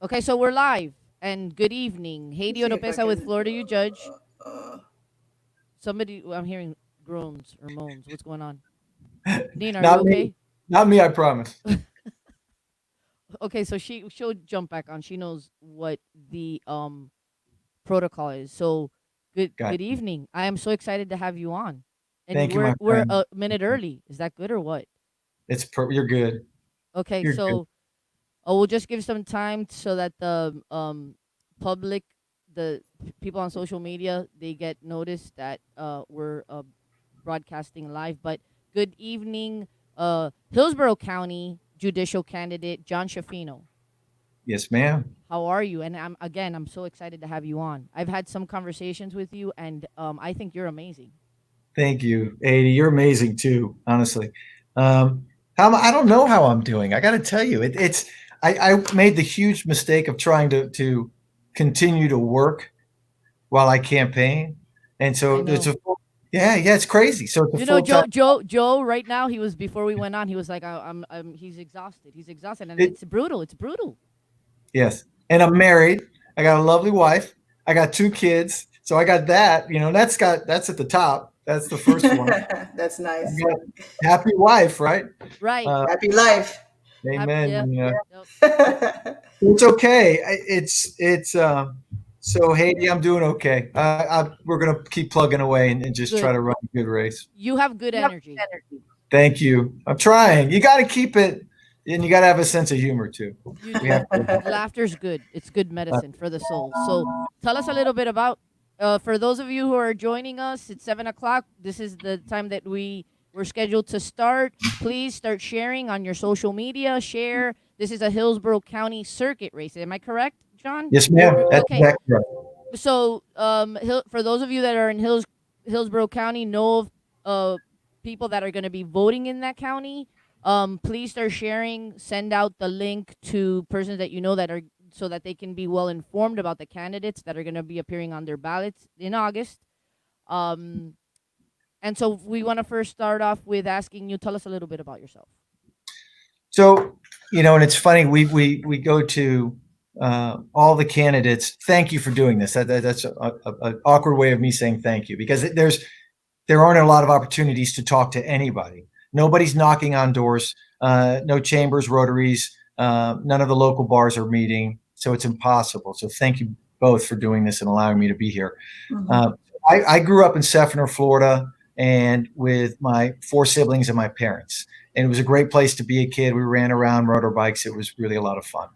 Okay, so we're live. And good evening. Let's Haiti see if I Oropesa with can. Florida You Judge. Uh, Somebody, I'm hearing groans or moans. What's going on? Nina, are you Not me. okay? Not me, I promise. Okay, so she'll jump back on. She knows what the protocol is. So Got good evening. I am so excited to have you on. And Thank you, my we're friend. a minute early. Is that good or what? You're good. Okay, You're good. so we'll just give some time so that the public, people on social media, they get noticed that we're broadcasting live. But good evening, Hillsborough County Judicial candidate John SCHIFINO. Yes, ma'am. How are you? And I'm so excited to have you on. I've had some conversations with you, and I think you're amazing. Thank you, Adi. You're amazing too, honestly. Um, I don't know how I'm doing. I got to tell you, I made the huge mistake of trying to continue to work while I campaign, and I so know. yeah, it's crazy. So it's a You know, full time. Joe. Right now, he was before we went on. He was like, he's exhausted. He's exhausted, and It, it's brutal. It's brutal. yes, and I'm married. I got a lovely wife. I got two kids. So I got that. That's at the top. That's the first one. that's I nice. got happy wife, right? Right. Uh, Happy life. amen. Yeah. Yeah. Yep. It's okay. So Haiti, I'm doing okay. We're gonna keep plugging away and just try Good. to run a good race. You have good energy. Thank you. I'm trying. You got to keep it, and you got to have a sense of humor too. You We have do. Laughter's good. It's good medicine for the soul. So tell us a little bit about. For those of you who are joining us, it's 7 o'clock. This is the time that we're scheduled to start. Please start sharing on your social media. Share. This is a Hillsborough County Circuit race. Am I correct, John? Yes, ma'am. That's Okay. exactly right. So for those of you that are in Hillsborough County, know of people that are going to be voting in that county. Please start sharing. Send out the link to persons that you know that are so that they can be well informed about the candidates that are going to be appearing on their ballots in August. Um, and so we want to first start off with asking you, tell us a little bit about yourself. So, and it's funny, we go to all the candidates. Thank you for doing this. That's an awkward way of me saying thank you, because there aren't a lot of opportunities to talk to anybody. Nobody's knocking on doors. No chambers, rotaries. None of the local bars are meeting, so it's impossible. So thank you both for doing this and allowing me to be here. Mhm. I grew up in SCHIFINO, Florida, and with my four siblings and my parents. And it was a great place to be a kid. We ran around, rode our bikes. It was really a lot of fun.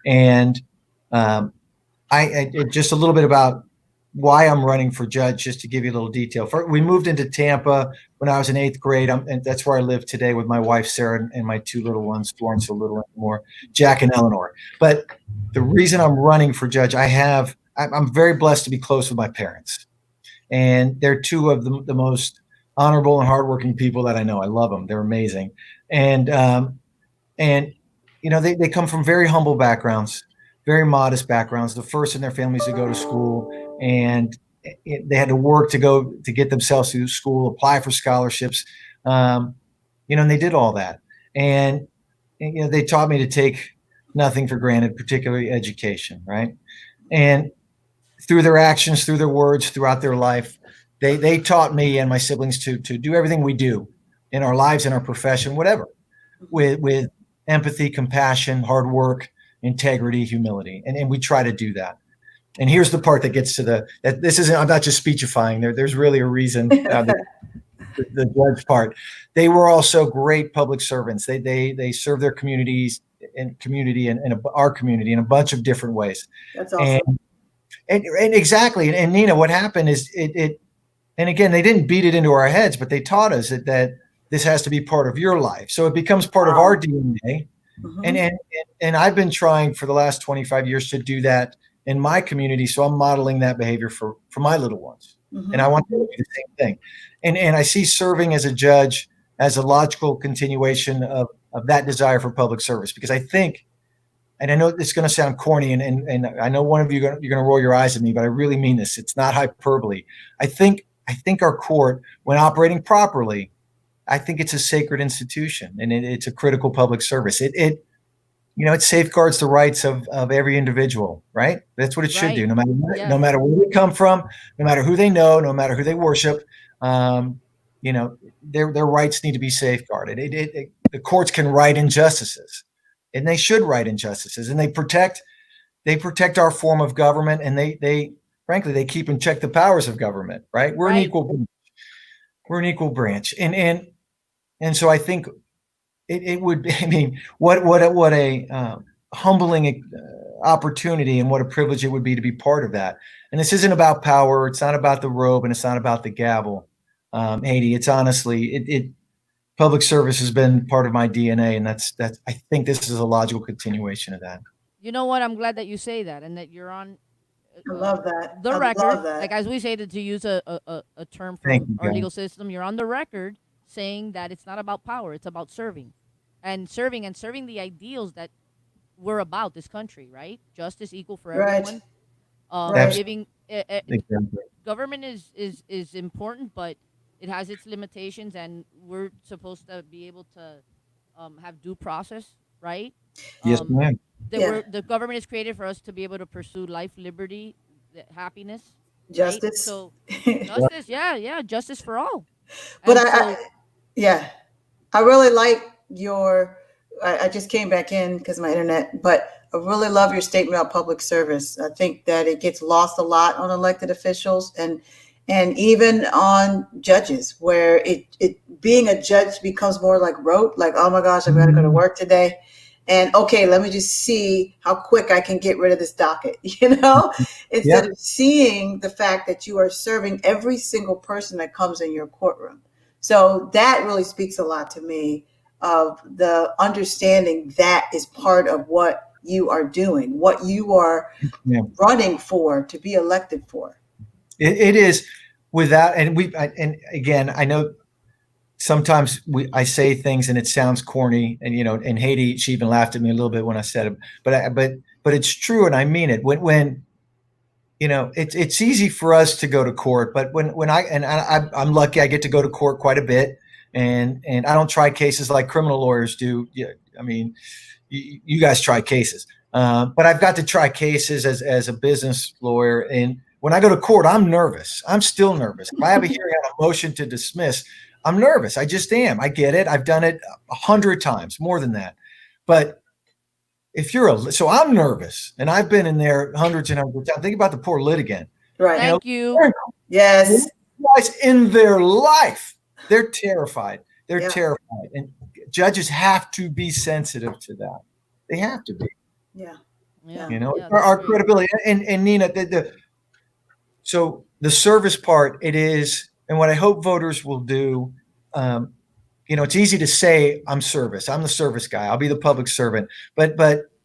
And just a little bit about why I'm running for judge, just to give you a little detail. We moved into Tampa when I was in eighth grade, and that's where I live today with my wife, Sarah, and my two little ones, who aren't so little anymore, Jack and Eleanor. But the reason I'm running for judge, I'm very blessed to be close with my parents. And they're two of the most honorable and hardworking people that I know. I love them. They're amazing. And they come from very humble backgrounds, very modest backgrounds, the first in their families to go to school, and they had to work to get themselves through school, apply for scholarships, and they did all that. And they taught me to take nothing for granted, particularly education, right? And through their actions, through their words, throughout their life, they taught me and my siblings to do everything we do in our lives, in our profession, whatever, with empathy, compassion, hard work, integrity, humility, and we try to do that. And here's the part that gets to that this isn't. I'm not just speechifying. There's really a reason. The judge part. They were also great public servants. They serve their communities and our community in a bunch of different ways. That's And awesome. and exactly. And Nina, what happened is it. And again, they didn't beat it into our heads, but they taught us that this has to be part of your life. So it becomes part of our DNA. And, Mhm. and and I've been trying for the last 25 years to do that in my community. So I'm modeling that behavior for my little ones. And I Mhm. want them to do the same thing. And I see serving as a judge as a logical continuation of that desire for public service, because I think, and I know it's going to sound corny, and I know one of you you're going to roll your eyes at me, but I really mean this. It's not hyperbole. I think our court, when operating properly, I think it's a sacred institution, and it's a critical public service. it safeguards the rights of every individual, right? That's what it should do. Right. No Yes. matter where they come from, no matter who they know, no matter who they worship, their rights need to be safeguarded. The courts can write injustices, and they should write injustices, and they protect our form of government, and they frankly they keep in check the powers of government, right? We're Right. an equal branch, and so I think it would be, I mean, what a humbling opportunity and what a privilege it would be to be part of that. And this isn't about power. It's not about the robe, and it's not about the gavel. Haiti, it's honestly, public service has been part of my DNA, and that's I think this is a logical continuation of that. You know what? I'm glad that you say that and that you're on I love that. the I record. love that. Like as we say to use a term Thank from you, our Jen. legal system, you're on the record saying that it's not about power, it's about serving. And serving the ideals that we're about this country, right? Justice equal for Right. everyone. Right. Giving Exactly. government is important, but it has its limitations, and we're supposed to be able to have due process, right? Yes, ma'am. Yeah. The government is created for us to be able to pursue life, liberty, happiness, right? Justice. So justice, yeah, justice for all. But And yeah, I really like your. I just came back in because of my internet, but I really love your statement about public service. I think that it gets lost a lot on elected officials and even on judges, where it being a judge becomes more like rote, like, oh my gosh, I've got to go to work today. And okay, let me just see how quick I can get rid of this docket, instead of seeing the fact that you are serving every single person that comes in your courtroom. So that really speaks a lot to me of the understanding that is part of what you are doing, what you are running for, to be elected for. It is without, and and again, I know sometimes I say things and it sounds corny, and in Haiti, she even laughed at me a little bit when I said it, but it's true, and I mean it. When it's easy for us to go to court, but when I'm lucky, I get to go to court quite a bit, and I don't try cases like criminal lawyers do. Yeah, I mean, you guys try cases, but I've got to try cases as a business lawyer, and when I go to court, I'm nervous. I'm still nervous. If I have a hearing on a motion to dismiss, I'm nervous. I just am. I get it. I've done it 100 times, more than that. But if so I'm nervous, and I've been in there hundreds and hundreds of times. Think about the poor litigant. Right. Thank you. Yes. Guys in their life, they're terrified. They're Yeah. terrified. And judges have to be sensitive to that. They have to be. Yeah. Yeah. Our that's great. credibility. And Nina, so the service part, it is, and what I hope voters will do, it's easy to say I'm service. I'm the service guy. I'll be the public servant. But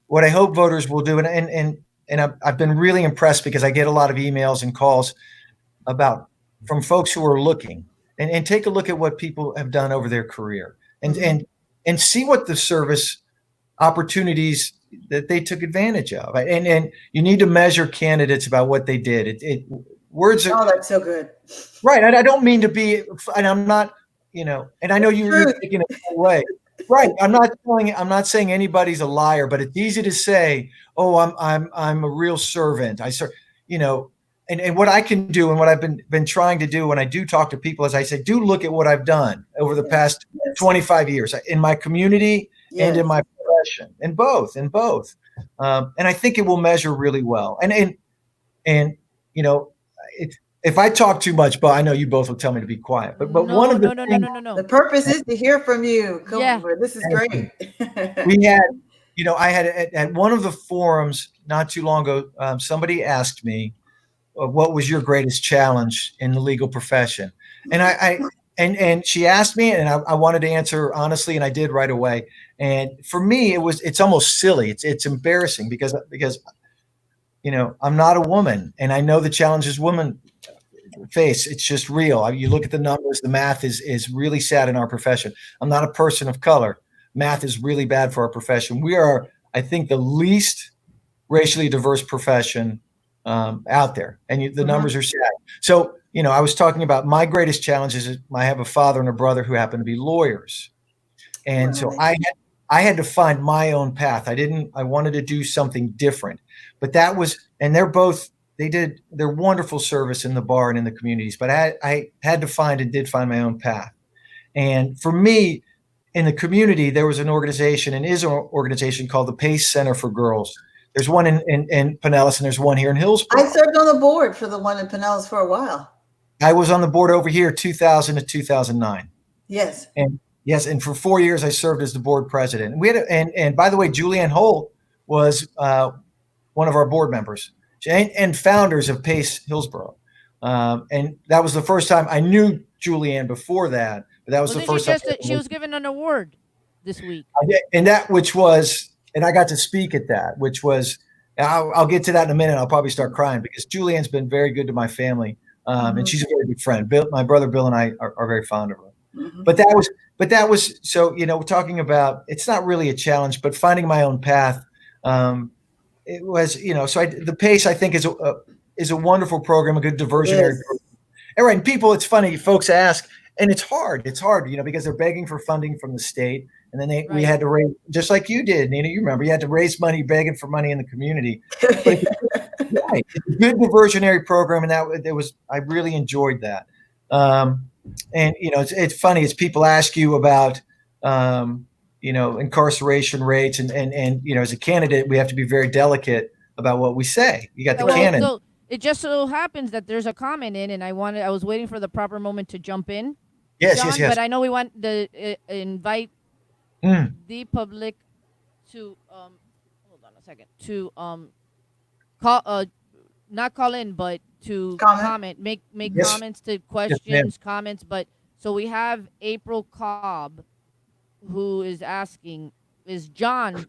what I hope voters will do, and I've been really impressed because I get a lot of emails and calls from folks who are looking, and take a look at what people have done over their career, and see what the service opportunities that they took advantage of. And you need to measure candidates about what they did. Words are, Oh, that's so good. right. I don't mean to be, and I'm not, and I know you're taking it away. Right. I'm not saying anybody's a liar, but it's easy to say, oh, I'm a real servant. I serve, and what I can do, and what I've been trying to do when I do talk to people, is I say, do look at what I've done over the past 25 years in my community and in my profession, in both. And I think it will measure really well. And if I talk too much, but I know you both will tell me to be quiet. But one of the things, No. The purpose is to hear from you. Come Yeah. on, this is great. we had, I had at one of the forums not too long ago, somebody asked me, what was your greatest challenge in the legal profession? And and she asked me, and I wanted to answer honestly, and I did right away. And for me, it's almost silly. It's embarrassing because I'm not a woman, and I know the challenges women face. It's just real. You look at the numbers, the math is really sad in our profession. I'm not a person of color. Math is really bad for our profession. We are, I think, the least racially diverse profession out there, and the numbers are sad. So, I was talking about my greatest challenge is I have a father and a brother who happen to be lawyers, and so I had to find my own path. I wanted to do something different, but and they did their wonderful service in the bar and in the communities, but I had to find and did find my own path. And for me, in the community, there was an organization and is an organization called the Pace Center for Girls. There's one in Pinellas and there's one here in Hillsborough. I served on the board for the one in Pinellas for a while. I was on the board over here 2000 to 2009. Yes. And for 4 years I served as the board president. And by the way, Julianne Holt was one of our board members and founders of Pace Hillsborough. And that was the first time I knew Julianne before that. But that was the first time. She was given an award this week. And I got to speak at that, which was, I'll get to that in a minute. I'll probably start crying because Julianne's been very good to my family. And she's a very good friend. My brother Bill and I are very fond of her. Mm-hmm. But that was so, we're talking about, it's not really a challenge, but finding my own path. It was, so the Pace, I think, is a wonderful program, a good diversionary program. And right, and it's funny, folks ask, and it's hard, because they're begging for funding from the state. And then we had to raise, just like you did, Nina, you remember, you had to raise money, begging for money in the community. But it's a good diversionary program, and I really enjoyed that. And it's funny as people ask you about incarceration rates, and as a candidate, we have to be very delicate about what we say. You got the canon. So it just so happens that there's a comment in, and I was waiting for the proper moment to jump in. Yes, John, yes. But I know we want to invite the public to hold on a second, to call not call in, but to comment, make comments, to questions, comments. But so we have April Cobb, who is asking, is John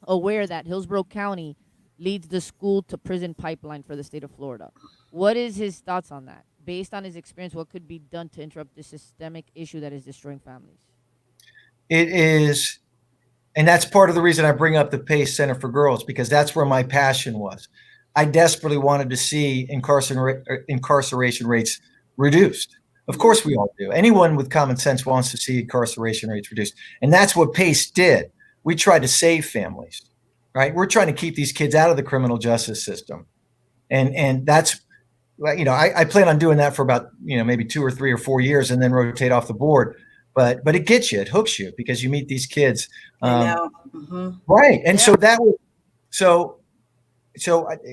aware that Hillsborough County leads the school to prison pipeline for the state of Florida? What is his thoughts on that? Based on his experience, what could be done to interrupt this systemic issue that is destroying families? It is, and that's part of the reason I bring up the Pace Center for Girls, because that's where my passion was. I desperately wanted to see incarceration rates reduced. Of course we all do. Anyone with common sense wants to see incarceration rates reduced. And that's what Pace did. We tried to save families, right? We're trying to keep these kids out of the criminal justice system. And that's, I plan on doing that for about, maybe 2 or 3 or 4 years and then rotate off the board. But it gets you, it hooks you, because you meet these kids. I know. Mm-hmm. Right. And so that was, so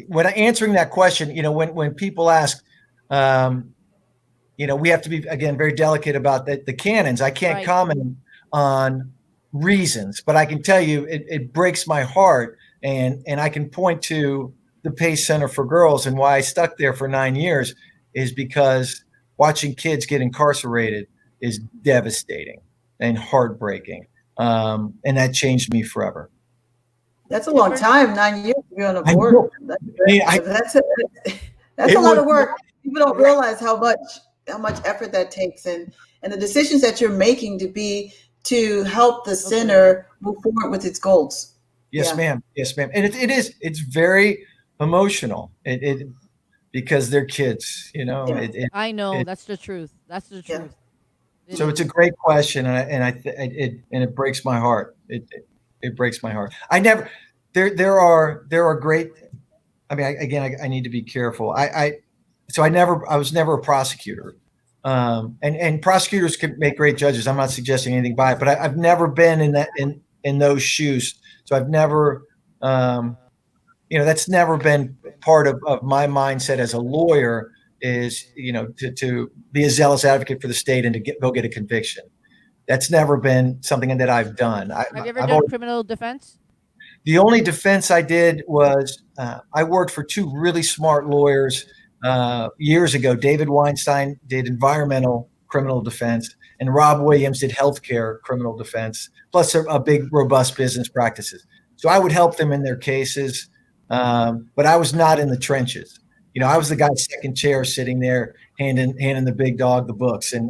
when answering that question, when people ask, we have to be, again, very delicate about the canons. I can't comment on reasons, but I can tell you it breaks my heart. And I can point to the Pace Center for Girls, and why I stuck there for 9 years is because watching kids get incarcerated is devastating and heartbreaking. And that changed me forever. That's a long time, 9 years to be on a board. That's a lot of work. People don't realize how much effort that takes, and the decisions that you're making to help the center move forward with its goals. Yes, ma'am. Yes, ma'am. And it's very emotional. Because they're kids, I know, that's the truth. That's the truth. Yeah. So it's a great question, and it breaks my heart. It breaks my heart. There are great. I mean, I need to be careful. I was never a prosecutor, and prosecutors can make great judges. I'm not suggesting anything by it, but I've never been in those shoes. So I've never, that's never been part of my mindset as a lawyer. Is to be a zealous advocate for the state and to go get a conviction. That's never been something that I've done. Have you ever done criminal defense? The only defense I did was I worked for 2 really smart lawyers years ago. David Weinstein did environmental criminal defense, and Rob Williams did healthcare criminal defense, plus a big, robust business practices. So I would help them in their cases, but I was not in the trenches. I was the guy second chair sitting there, handing the big dog the books and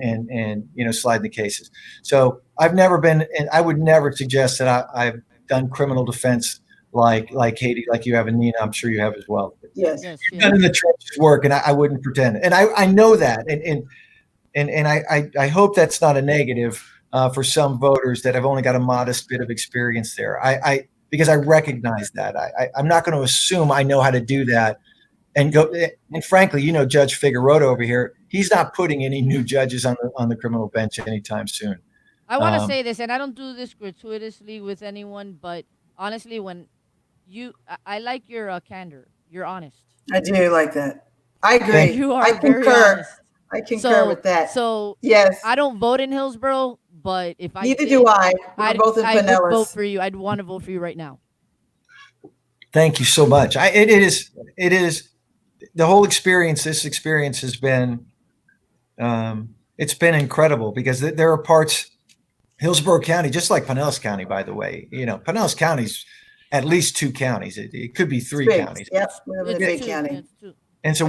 sliding the cases. So I've never been, and I would never suggest that I've done criminal defense like Katie, like you have, and Nina, I'm sure you have as well. Yes. You've done in the trenches work, and I wouldn't pretend. And I know that, and I hope that's not a negative, for some voters that have only got a modest bit of experience there. Because I recognize that. I'm not going to assume I know how to do that and go. And frankly, Judge Figueroa over here, he's not putting any new judges on the criminal bench anytime soon. I want to say this, and I don't do this gratuitously with anyone, but honestly, I like your candor. You're honest. I do like that. I agree. You are I very concur. honest. I concur with that. So yes, I don't vote in Hillsborough, but if I neither did, do I. We're both in I would Pinellas. vote for you. I'd want to vote for you right now. Thank you so much. It is the whole experience. This experience has been, it's been incredible because there are parts, Hillsborough County, just like Pinellas County, by the way, Pinellas County's at least 2 counties. It could be 3 counties. Yep, we're in a big county. And so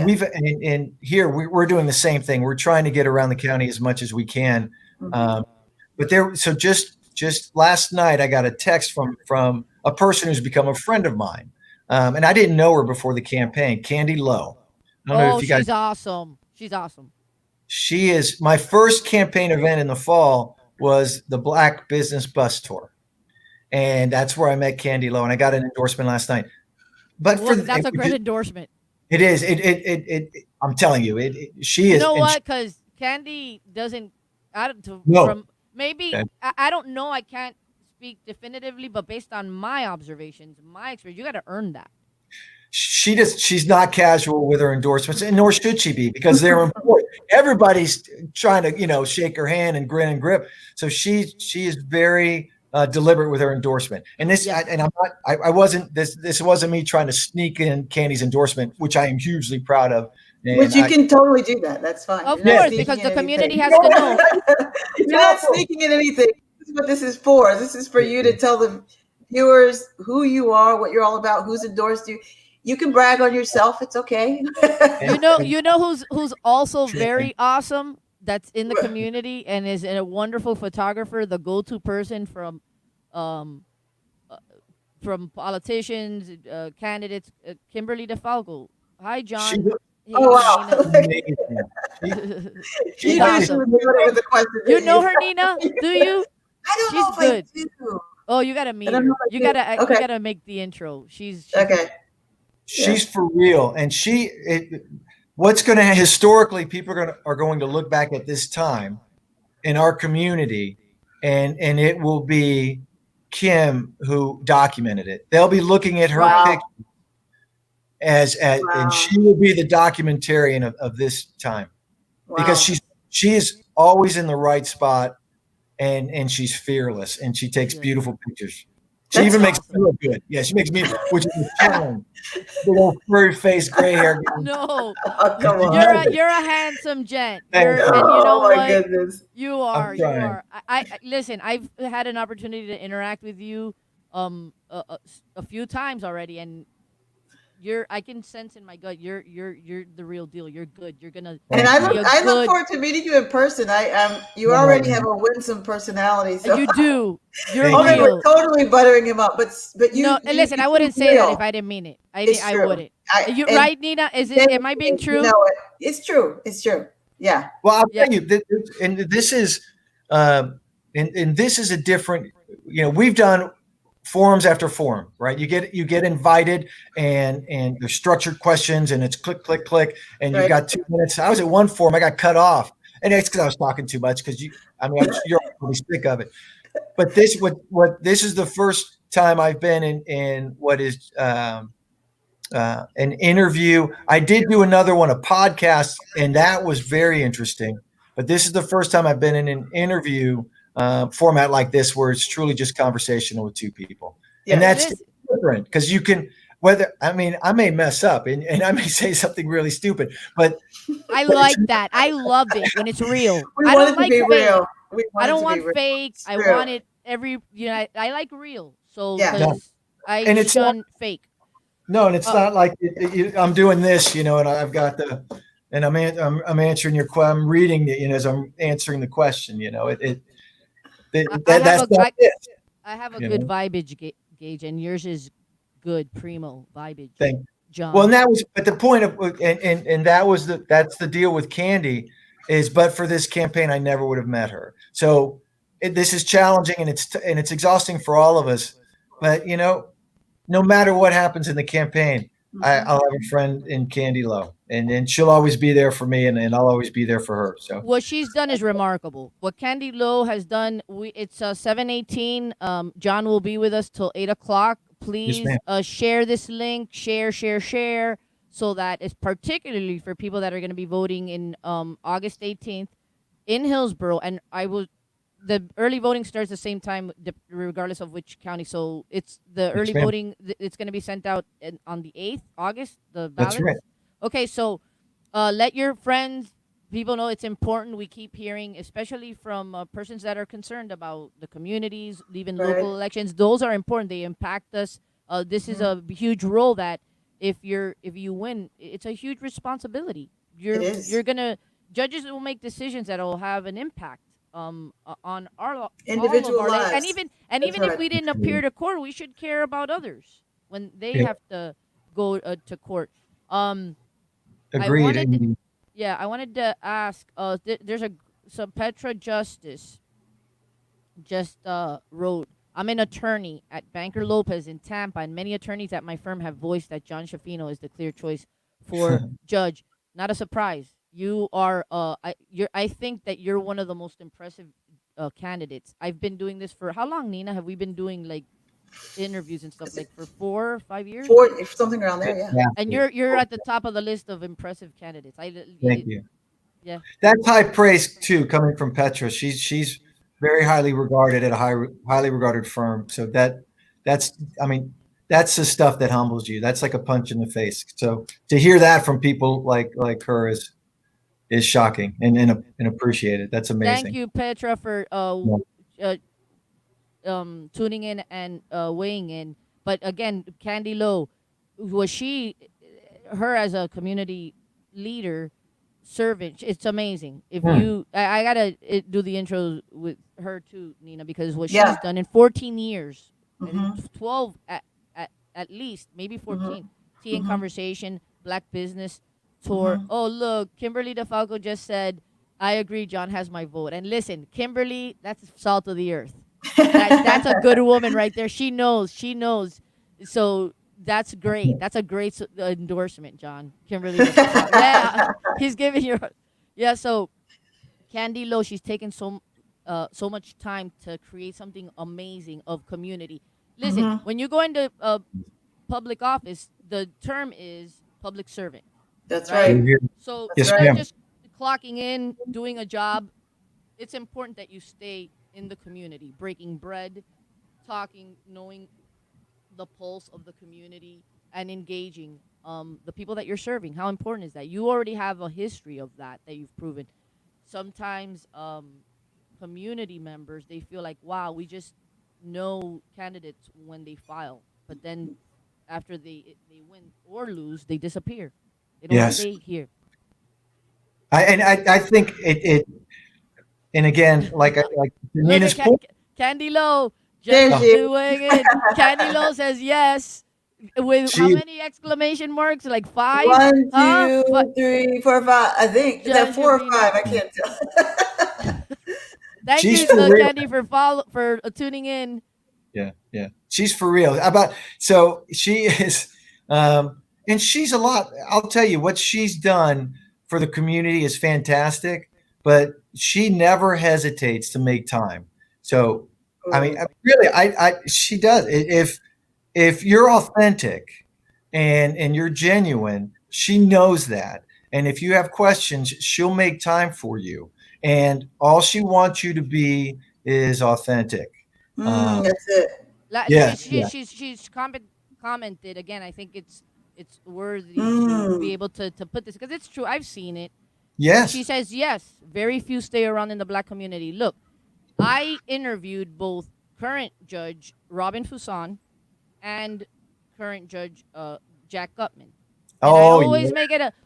here we're doing the same thing. We're trying to get around the county as much as we can. Mm-hmm. So just last night, I got a text from a person who's become a friend of mine. And I didn't know her before the campaign, Candy Lowe. I don't know if you guys. She's awesome. She's awesome. She is. My first campaign event in the fall was the Black Business Bus Tour. And that's where I met Candy Lowe, and I got an endorsement last night. But that's a great endorsement. It is. I'm telling you, she is. You know what? Because Candy doesn't. Maybe I don't know. I can't speak definitively, but based on my observations, my experience, you got to earn that. She's not casual with her endorsements, and nor should she be, because they're important. Everybody's trying to, shake her hand and grin and grip. So she is very deliberate with her endorsement. And this, this wasn't me trying to sneak in Candy's endorsement, which I am hugely proud of. Which you can totally do that. That's fine. Of course, because the community has to know. You're not sneaking in anything. This is what this is for. This is for you to tell the viewers who you are, what you're all about, who's endorsed you. You can brag on yourself. It's okay. You know who's also very awesome, that's in the community and is a wonderful photographer, the go-to person from politicians, candidates, Kimberly DeFalco. Hi, John. Wow. She's awesome. You know her, Nina? Do you? I don't know if good. I do. Oh, you gotta meet her. You gotta make the intro. She's okay. She's for real, and what's going to historically people are going to look back at this time in our community, and it will be Kim who documented it. They'll be looking at her picture and she will be the documentarian of this time, because she is always in the right spot, and she's fearless, and she takes beautiful pictures. She even makes me look good. Yeah, she makes me, which is a challenge. Little furry face, gray hair. No, come on. You're a handsome gent. And you know what? Goodness. You are. I listen. I've had an opportunity to interact with you, a few times already, and I can sense in my gut you're the real deal. You're good. You're gonna. And I look forward to meeting you in person. You already have a winsome personality. So. You do. You're real. We're totally buttering him up, but you. No, listen. I wouldn't say that if I didn't mean it. I wouldn't. You're right, Nina. Am I being true? It's true. It's true. Yeah. Well, I'll tell you, this is a different. We've done forums after forum, right? You get invited, and there's structured questions, and it's click, click, click, and you've got 2 minutes. I was at one forum, I got cut off, and it's because I was talking too much. Because you're probably sick of it. But this is the first time I've been in what is an interview. I did do another one, a podcast, and that was very interesting. But this is the first time I've been in an interview format like this, where it's truly just conversational with 2 people. And that's different, because you can, I may mess up and I may say something really stupid, but I like that. I love it when it's real. I don't like fake. Real. I don't want fake. I want it I like real. So it's not fake. No, and it's not like I'm doing this, and I've got and I'm answering your question. I'm reading it, as I'm answering the question. That's not it. I have a good vibage gauge, and yours is good primo vibage. Thank you, John. Well, and that was, but the point of, and that's the deal with Candy, is, but for this campaign, I never would have met her. So this is challenging and it's exhausting for all of us. But no matter what happens in the campaign, I'll have a friend in Candy Low, and she'll always be there for me, and I'll always be there for her. So what she's done is remarkable. What Candy Low has done, it's 7:18. John will be with us till 8:00. Please share this link, share, so that it's particularly for people that are going to be voting in August 18th in Hillsborough. And the early voting starts the same time, regardless of which county. So it's the early voting. It's going to be sent out on the 8th August. The ballots. That's right. Okay, so let your friends, people know it's important. We keep hearing, especially from persons that are concerned about the communities, even local elections. Those are important. They impact us. This is a huge role that if you win, it's a huge responsibility. You're gonna judges will make decisions that will have an impact on our individual all of our lives. And even if we didn't appear to court, we should care about others when they have to go to court. Agreed. I wanted to ask. There's some Petra Justice just wrote. I'm an attorney at Banker Lopez in Tampa, and many attorneys at my firm have voiced that John SCHIFINO is the clear choice for judge. Not a surprise. You are. I think that you're one of the most impressive candidates. I've been doing this for how long, Nina? Have we been doing like interviews and stuff like for 4 or 5 years? Something around there, yeah. And you're at the top of the list of impressive candidates. Thank you. Yeah. That's high praise too, coming from Petra. She's very highly regarded at a highly regarded firm. So that's the stuff that humbles you. That's like a punch in the face. So to hear that from people like her is shocking and appreciated. That's amazing. Thank you, Petra, for tuning in and weighing in. But again, Candy Low, her as a community leader, servant, it's amazing. If I gotta do the intro with her too, Nina, because what she's done in 14 years, and 12 at least, maybe 14. Tea and Conversation, Black Business Tour. Oh, look, Kimberly DeFalco just said, I agree, John has my vote. And listen, Kimberly, that's salt of the earth. That's a good woman right there. She knows. So that's great. That's a great endorsement, John. Kimberly DeFalco. Yeah, he's giving you. Yeah, so Candy Low, she's taken so much time to create something amazing of community. Listen, when you go into public office, the term is public servant. That's right. So Yes, you're ma'am. just clocking in, doing a job. It's important that you stay in the community, breaking bread, talking, knowing the pulse of the community, and engaging the people that you're serving. How important is that? You already have a history of that you've proven. Sometimes community members, they feel like, wow, we just know candidates when they file, but then after they win or lose, they disappear. They don't stay here. I think it and again, like Nina's Candy Low just doing it. Candy Low says yes with how many exclamation marks? Like 5? 1, 2, 3, 4, 5. I think is that 4 or 5? I can't tell. Thank you, Candy, for tuning in. Yeah, she's for real. So she is, and she's a lot. I'll tell you what she's done for the community is fantastic. But she never hesitates to make time. So, I mean, really, she does. If you're authentic and you're genuine, she knows that. And if you have questions, she'll make time for you. And all she wants you to be is authentic. That's it. She's commented again. I think it's worthy to be able to put this because it's true. I've seen it. Yes. She says, yes, very few stay around in the Black community. Look, I interviewed both current judge Robin Fuson and current judge Jack Gutman. And I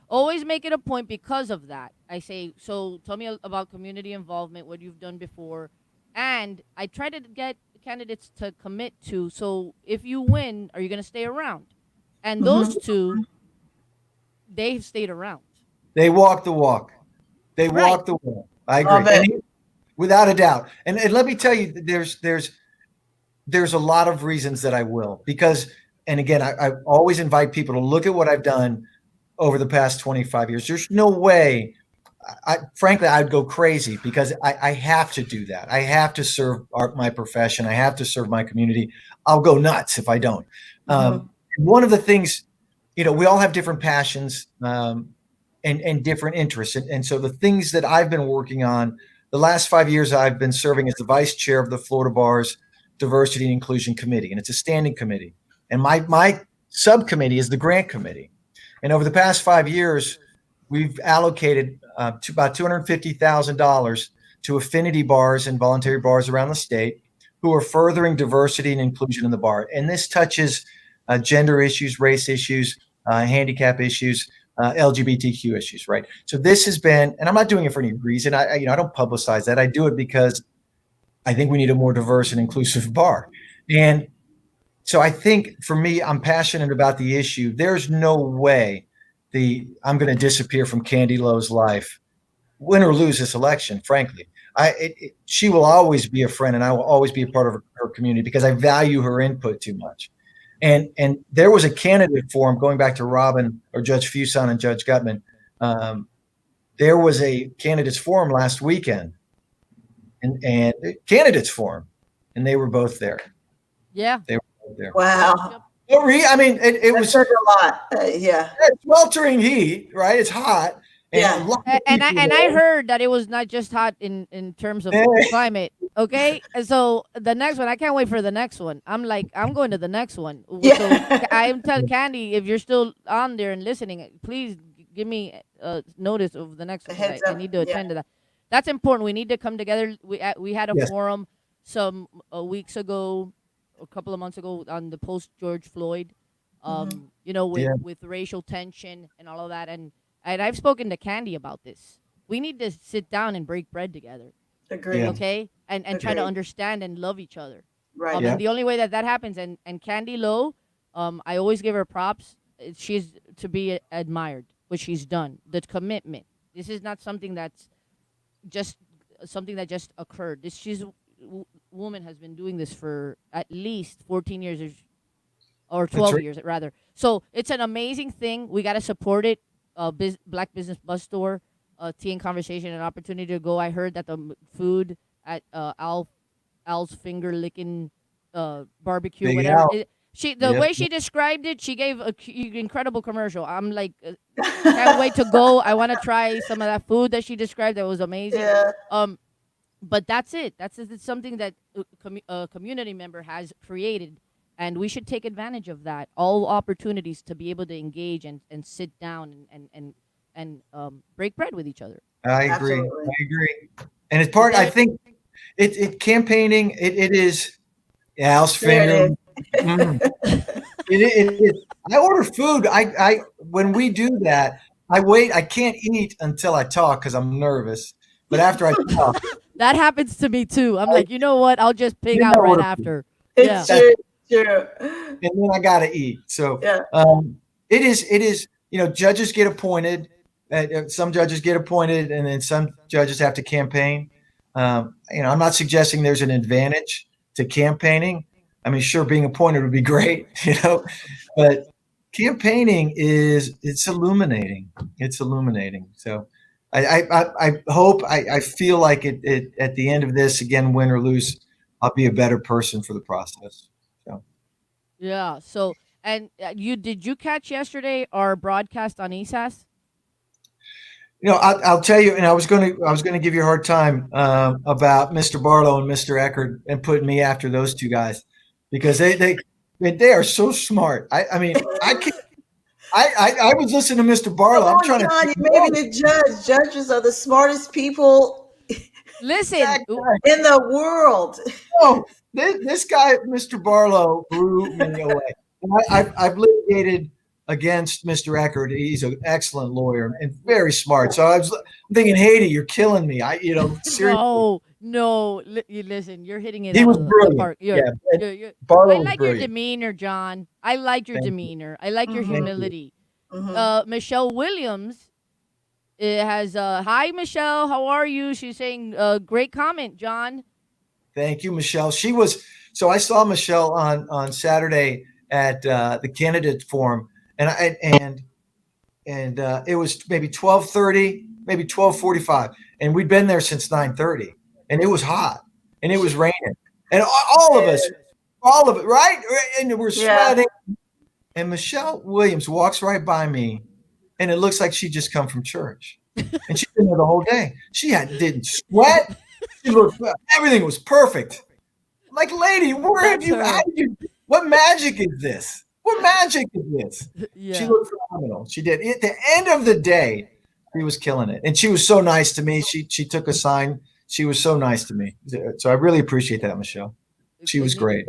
always make it a point because of that. I say, so tell me about community involvement, what you've done before. And I try to get candidates to commit to, so if you win, are you going to stay around? And those two, they've stayed around. They walk the walk. They walk the walk. I agree. without a doubt. And let me tell you, there's a lot of reasons that I will, because, and again, I always invite people to look at what I've done over the past 25 years. There's no way, frankly, I'd go crazy because I have to do that. I have to serve my profession. I have to serve my community. I'll go nuts if I don't. One of the things, we all have different passions and different interests. And so the things that I've been working on, the last 5 years, I've been serving as the vice chair of the Florida Bar's Diversity and Inclusion Committee, and it's a standing committee. And my subcommittee is the grant committee. And over the past 5 years, we've allocated to about $250,000 to affinity bars and voluntary bars around the state who are furthering diversity and inclusion in the bar. And this touches gender issues, race issues, handicap issues, LGBTQ issues, right? So this has been, and I'm not doing it for any reason. I don't publicize that. I do it because I think we need a more diverse and inclusive bar. And so I think for me, I'm passionate about the issue. There's no way I'm going to disappear from Candy Lowe's life, win or lose this election, frankly. She will always be a friend, and I will always be a part of her community because I value her input too much. And there was a candidate forum, going back to Robin or Judge Fuson and Judge Gutman. There was a candidates forum last weekend, and candidates forum, and they were both there. Yeah. They were both there. Wow. I mean, it was a lot. Yeah. Sweltering heat, right? It's hot. Yeah. And I heard that it was not just hot in terms of climate. Okay. And so the next one, I can't wait for the next one. I'm going to the next one. Yeah. So I'm telling Candy, if you're still on there and listening, please give me notice of the next one. I need to attend to that. That's important. We need to come together. We had a forum some weeks ago, a couple of months ago, on the post George Floyd, with racial tension and all of that. And I've spoken to Candy about this. We need to sit down and break bread together. Agree. Okay? And try to understand and love each other. Right. And the only way that happens, and Candy Lowe, I always give her props. She's to be admired, what she's done, the commitment. This is not something that's just something that just occurred. Woman has been doing this for at least 14 years or 12 years rather. So it's an amazing thing. We got to support it. Black Business Bus Store, Tea and Conversation, an opportunity to go. I heard that the food at Al's Finger Licking Barbecue, Big whatever. Al. The way she described it, she gave an incredible commercial. I'm like, can't wait to go. I want to try some of that food that she described. That was amazing. Yeah. But that's it. It's something that a community member has created, and we should take advantage of that. All opportunities to be able to engage and sit down and break bread with each other. I agree. Absolutely. I agree. And it's part. I think it campaigning. It is. Yeah, Al's Finger. It is. I order food. I when we do that, I wait. I can't eat until I talk because I'm nervous. But after I talk, that happens to me too. I'm like, you know what? I'll just pig out right after. It's true. And then I gotta eat. So it is. Judges get appointed. Some judges get appointed, and then some judges have to campaign. I'm not suggesting there's an advantage to campaigning. I mean, sure, being appointed would be great, but campaigning it's illuminating. It's illuminating. So I hope, I feel like it at the end of this, again, win or lose, I'll be a better person for the process. So. Yeah. So, and did you catch yesterday our broadcast on ESAS? I'll tell you, and I was going to give you a hard time about Mr. Barlow and Mr. Eckert and putting me after those two guys because they are so smart. I mean, I was listening to Mr. Barlow. I'm trying to. You may be the judge. Judges are the smartest people. Listen, in the world. Oh, this guy, Mr. Barlow, blew me away. I've litigated against Mr. Eckert. He's an excellent lawyer and very smart. So I'm thinking, Haiti, you're killing me. Seriously. No. Listen, you're hitting it. He was brilliant. Park. Barlow I like was your demeanor, John. I like your demeanor. I like your humility. Mm-hmm. Michelle Williams It has hi Michelle, how are you? She's saying great comment, John. Thank you, Michelle. So I saw Michelle on Saturday at the candidate forum, and it was maybe 12:30, maybe 12:45, and we'd been there since 9:30, and it was hot, and it was raining, and all of us, all of it, right? And we're sweating. And Michelle Williams walks right by me, and it looks like she just come from church, and she's been there the whole day. Didn't sweat. Everything was perfect. I'm like, lady, what magic is this? What magic is this? Yeah. She looked phenomenal. She did. At the end of the day, she was killing it. And she was so nice to me. She took a sign. She was so nice to me. So I really appreciate that, Michelle. She was great.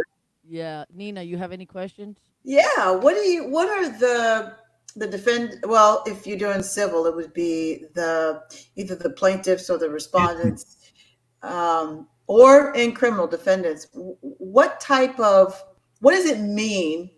Yeah. Nina, you have any questions? Yeah. What are the defend? Well, if you're doing civil, it would be either the plaintiffs or the respondents, or in criminal defendants. What does it mean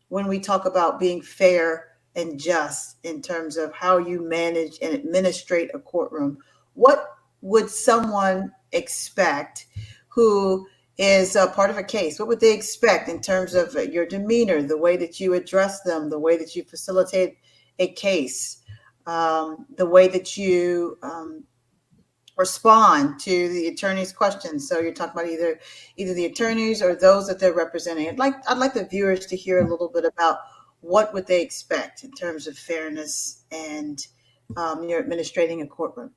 when we talk about being fair and just in terms of how you manage and administrate a courtroom? What would someone expect who is a part of a case? What would they expect in terms of your demeanor, the way that you address them, the way that you facilitate a case, the way that you respond to the attorney's questions? So you're talking about either the attorneys or those that they're representing. I'd like the viewers to hear a little bit about what would they expect in terms of fairness and you're administrating a courtroom.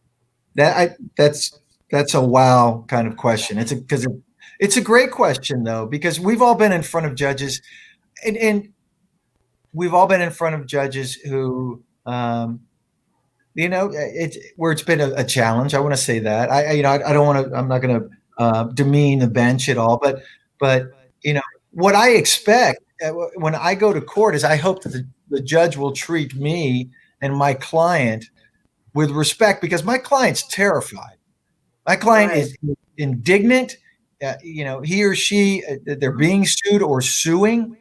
That's a wow kind of question. It's a great question though, because we've all been in front of judges, and we've all been in front of judges who, where it's been a challenge. I want to say that I don't want to. I'm not going to demean the bench at all, but what I expect when I go to court is I hope that the judge will treat me and my client with respect, because my client's terrified. My client is indignant. He or she, they're being sued or suing,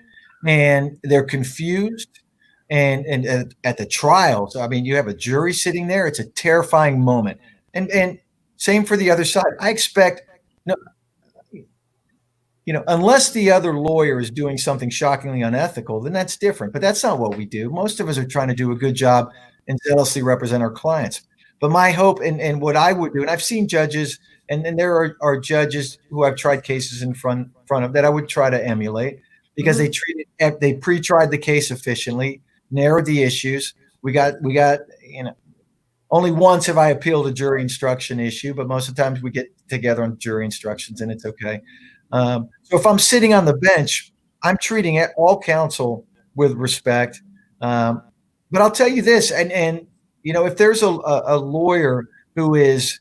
and they're confused. And at the trial, so I mean, you have a jury sitting there. It's a terrifying moment. And same for the other side. I expect, unless the other lawyer is doing something shockingly unethical, then that's different. But that's not what we do. Most of us are trying to do a good job and zealously represent our clients. But my hope and what I would do, and I've seen judges, and there are judges who I've tried cases in front of that I would try to emulate, because they pre-tried the case efficiently, narrowed the issues. We got only once have I appealed a jury instruction issue, but most of the times we get together on jury instructions and it's okay. So if I'm sitting on the bench, I'm treating all counsel with respect. But I'll tell you this, and if there's a lawyer who is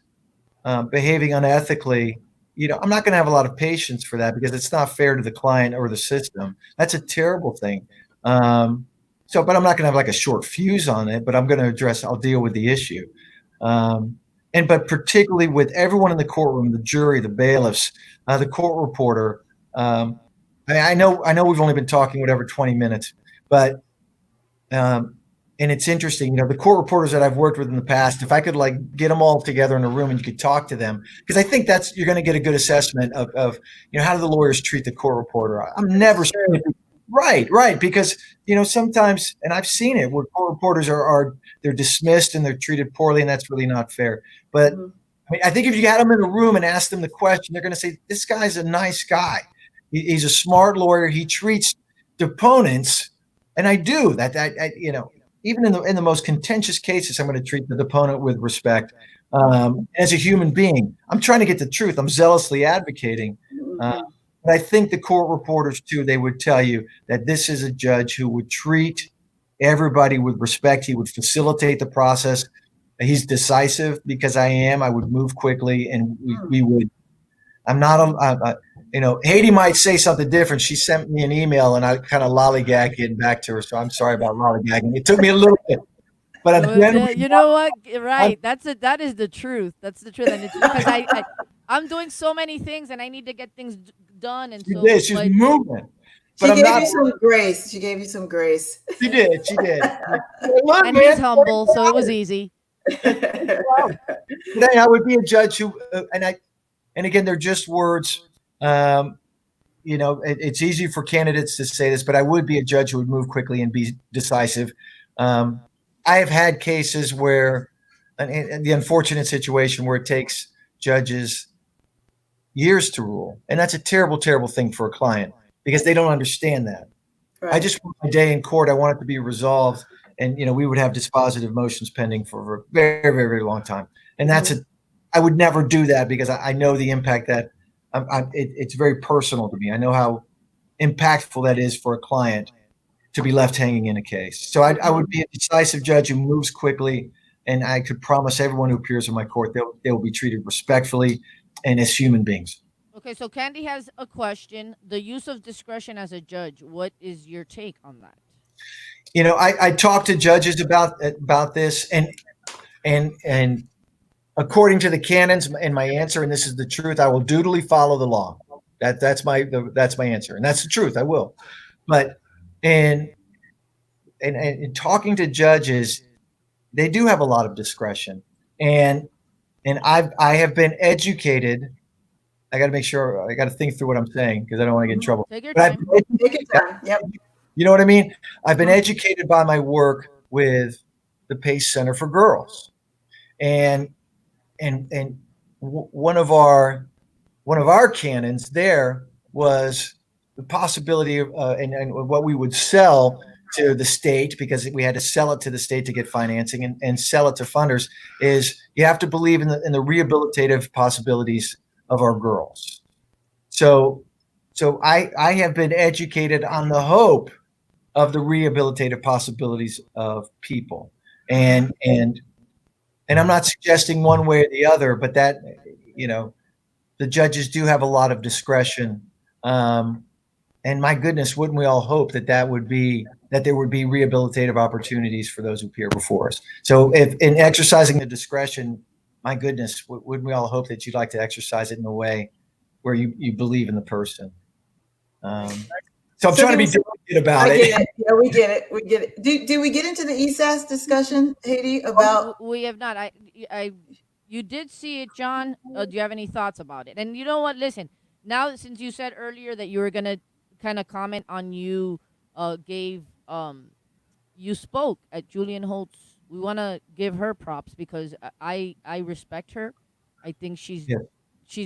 behaving unethically, I'm not going to have a lot of patience for that, because it's not fair to the client or the system. That's a terrible thing. But I'm not going to have like a short fuse on it, but I'll deal with the issue. But particularly with everyone in the courtroom, the jury, the bailiffs, the court reporter. I know we've only been talking 20 minutes, but and it's interesting, the court reporters that I've worked with in the past, if I could get them all together in a room and you could talk to them, because I think you're going to get a good assessment of how do the lawyers treat the court reporter. I'm never sure. Right. Because, sometimes, and I've seen it where court reporters they're dismissed and they're treated poorly, and that's really not fair. But I think if you had them in a room and asked them the question, they're going to say, this guy's a nice guy. He's a smart lawyer. He treats deponents. And I do that, even in the most contentious cases, I'm going to treat the deponent with respect. As a human being, I'm trying to get the truth. I'm zealously advocating. But I think the court reporters too, they would tell you that this is a judge who would treat everybody with respect. He would facilitate the process. He's decisive, because I am. I would move quickly, and we would. I'm not Haiti might say something different. She sent me an email, and I kind of lollygagged getting back to her. So I'm sorry about lollygagging. It took me a little bit, but you know what? Right. That is the truth. That's the truth, and it's because I'm doing so many things, and I need to get things done. And so she's moving. She gave you some grace. She gave you some grace. She did. And he's humble, so it was easy. Today, I would be a judge who, and again, they're just words. It's easy for candidates to say this, but I would be a judge who would move quickly and be decisive. I have had cases where, and the unfortunate situation where it takes judges years to rule, and that's a terrible, terrible thing for a client because they don't understand that. Right. I just want my day in court. I want it to be resolved, and we would have dispositive motions pending for a very, very, very long time. And I would never do that because I know the impact that it's very personal to me. I know how impactful that is for a client to be left hanging in a case. So I would be a decisive judge who moves quickly, and I could promise everyone who appears in my court they will be treated respectfully and as human beings. Okay, so Candy has a question. The use of discretion as a judge, what is your take on that? I talk to judges about this, and according to the canons, and my answer, and this is the truth, I will dutifully follow the law. That's my answer, and that's the truth. I will. But in talking to judges, they do have a lot of discretion, and I have been educated. I got to make sure. I got to think through what I'm saying because I don't want to get in trouble. Take your time. Take your time. Yep. You know what I mean? I've been educated by my work with the Pace Center for Girls, and one of our canons there was the possibility of and what we would sell to the state, because we had to sell it to the state to get financing and sell it to funders, is you have to believe in the rehabilitative possibilities of our girls. So I have been educated on the hope of the rehabilitative possibilities of people, and I'm not suggesting one way or the other, but that the judges do have a lot of discretion, and my goodness, wouldn't we all hope that there would be rehabilitative opportunities for those who appear before us? So if in exercising the discretion, my goodness, wouldn't we all hope that you'd like to exercise it in a way where you believe in the person? So I'm trying to be delicate about it. I get it. Yeah, we get it. We get it. Do we get into the ESAS discussion, Haiti, about? We have not. You did see it, John. Do you have any thoughts about it? And you know what? Listen, now since you said earlier that you were gonna kind of comment on you spoke at Julian Holt's. We want to give her props because I respect her. I think she's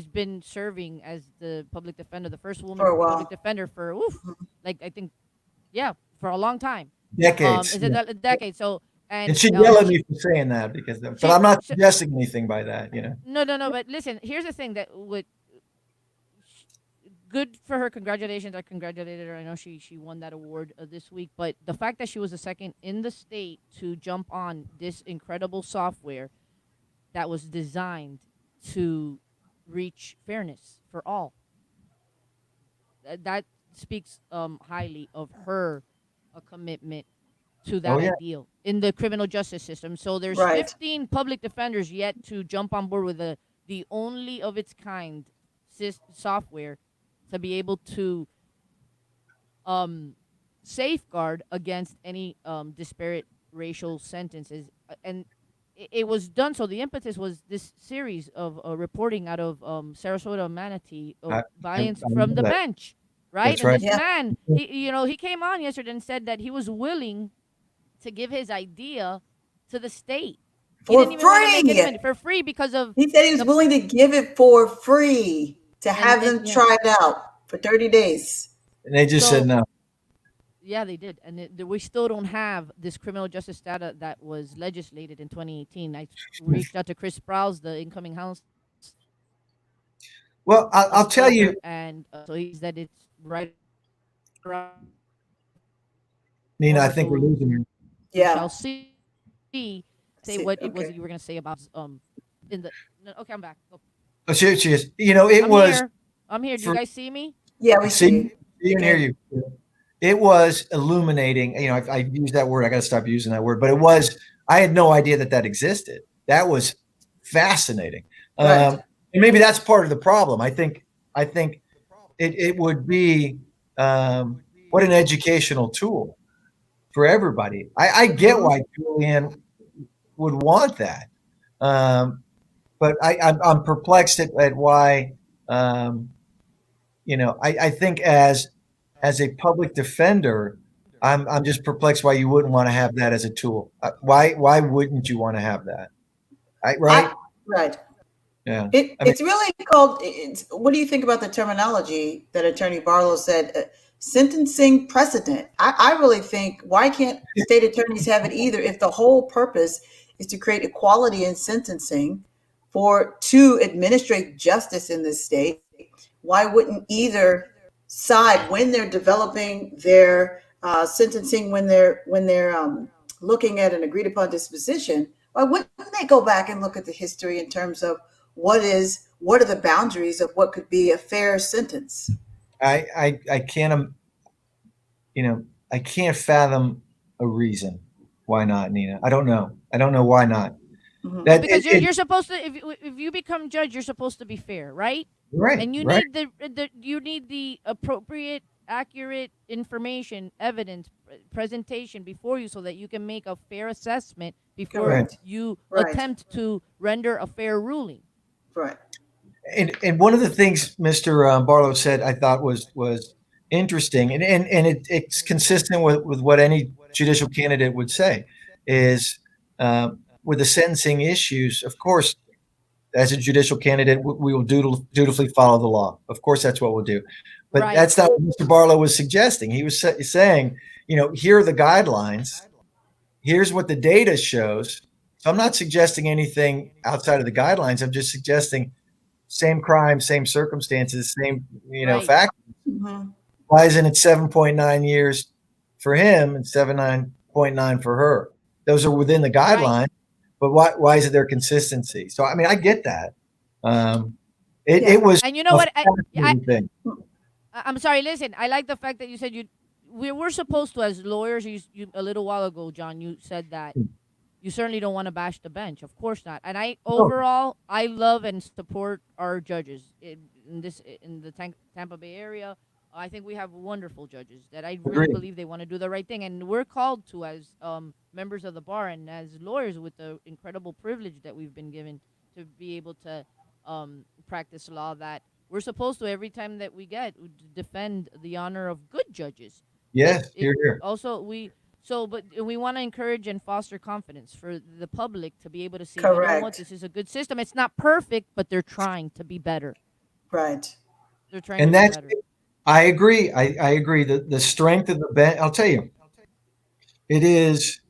been serving as the public defender, the first woman public defender for for a long time. Decades. Is it a decade? So and she yelled at me for saying that but I'm not suggesting anything by that, No. But listen, here's the thing that would. Good for her. Congratulations. I congratulated her. I know she won that award this week. But the fact that she was the second in the state to jump on this incredible software that was designed to reach fairness for all, that speaks highly of her commitment to that ideal in the criminal justice system. So there's 15 public defenders yet to jump on board with the only of its kind software to be able to safeguard against any disparate racial sentences. And it was done. So the impetus was this series of reporting out of Sarasota, Manatee, violence from the bench, right? That's right. This man, he came on yesterday and said that he was willing to give his idea to the state. For free! For free because of... He said he was willing to give it for free. To have them try it out for 30 days. And they just said no. Yeah, they did. And we still don't have this criminal justice data that was legislated in 2018. I reached out to Chris Sprouse, the incoming House. Well, I'll tell you. And so he said it's right around. Nina, I think we're losing her. Yeah. Shall see. Say what it was that you were going to say about okay, I'm back. Go. Oh, she is. I'm here. Do you guys see me? Yeah, we see you. Can hear you. It was illuminating. I use that word. I got to stop using that word. But I had no idea that existed. That was fascinating. Right. And maybe that's part of the problem. I think it would be what an educational tool for everybody. I get why Julianne would want that. But I'm perplexed at why. I think as a public defender, I'm just perplexed why you wouldn't want to have that as a tool. Why wouldn't you want to have that? Right? Right. Yeah. It's really called. What do you think about the terminology that Attorney Barlow said? Sentencing precedent. I really think, why can't state attorneys have it either if the whole purpose is to create equality in sentencing to administrate justice in this state? Why wouldn't either side, when they're developing their sentencing, when they're looking at an agreed upon disposition, why wouldn't they go back and look at the history in terms of what are the boundaries of what could be a fair sentence? I can't, I can't fathom a reason why not, Nina. I don't know why not. Mhm. Because you're supposed to, if you become judge, you're supposed to be fair, right? Right. And you right. need the appropriate, accurate information, evidence, presentation before you, so that you can make a fair assessment before Correct. you Right. attempt to render a fair ruling. Right. And one of the things Mr. Barlow said I thought was interesting, and it's consistent with what any judicial candidate would say, is with the sentencing issues. Of course, as a judicial candidate, we will dutifully follow the law. Of course, that's what we'll do. But Right. that's not what Mr. Barlow was suggesting. He was saying, here are the guidelines. Here's what the data shows. So I'm not suggesting anything outside of the guidelines. I'm just suggesting same crime, same circumstances, same Right. factors. Mm-hmm. Why isn't it 7.9 years for him and 7.9 for her? Those are within the guideline. Right. But why is it their consistency? So I mean, I get that. It was, And you know what? thing. I'm sorry. Listen, I like the fact that you said we're supposed to, as lawyers. You a little while ago, John, you said that you certainly don't want to bash the bench. Of course not. And overall, I love and support our judges in the Tampa Bay area. I think we have wonderful judges that I really believe they want to do the right thing, and we're called to, as members of the bar and as lawyers, with the incredible privilege that we've been given to be able to practice law, that we're supposed to, every time that we get, defend the honor of good judges. Yes, here. Also, we want to encourage and foster confidence for the public to be able to see, Correct. you know what, this is a good system. It's not perfect, but they're trying to be better. Right. They're trying to be better. I agree. I agree. The strength of the bench, I'll tell you, it is,